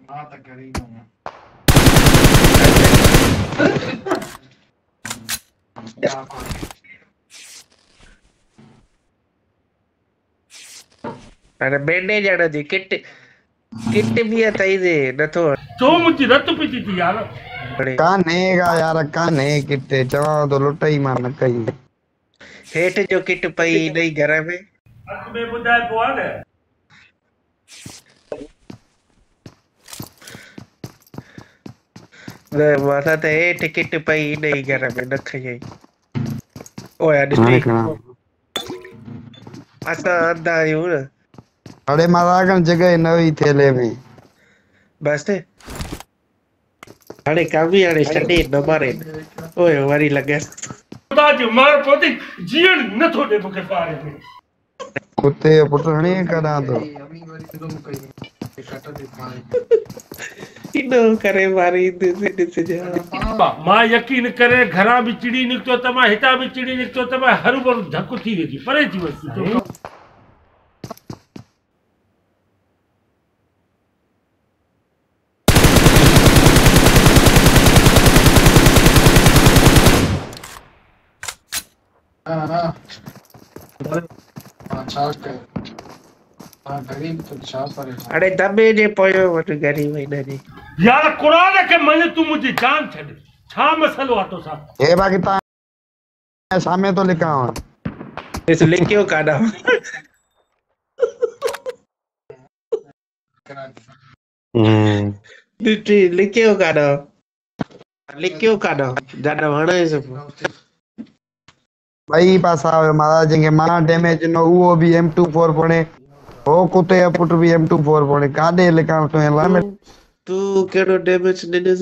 मां त करे न या को अरे बैंडेज आड़ा दी किट किट भी अथई दे नथो तो मुझी रत पीती थी यार कानेगा यार काने किते चवा तो लुटई मां न कई हेठ जो किट पई नहीं घर में अत में बुधाए पो आ ने माथा ते हेठ किट पई नहीं घर में न खई ओए हाणे ॾिसी खणा असां अंधा आहियूं न अरे मारा कन जगह नवी थेले में बस हाणे कावी हाणे छॾे न मारे ओए वरी लॻस खुदा जो मार पोती जीण न थो दे मुके पारे में कुत्ते पुट हणे करा तो अमी वरी तुम कई कट दे पाए इनो करे मारी दिस जा मां यकीन करे घरा भी चिड़ी निकतो त मां हिता भी चिड़ी निकतो त मां हर भर धक थी वेठी परे थी वसी हां अच्छा के हां गरीब तो छा करे अरे दबे जे पयो वट गरी वई नजी यार कुरान के मन तू मुझी जान छड़ छा मसलो आ तो सा ए बाकी ता सामने तो लिखा हुआ इस लिखियो काडा लिखियो काडा जाडा वणे सब भाई पासा आवे महाराज के मां डैमेज नो वो भी M24 पड़े ओ कुत्ते पुट भी M24 पड़े काडे लिखा तो ला तू केड़ो डैमेज ने दे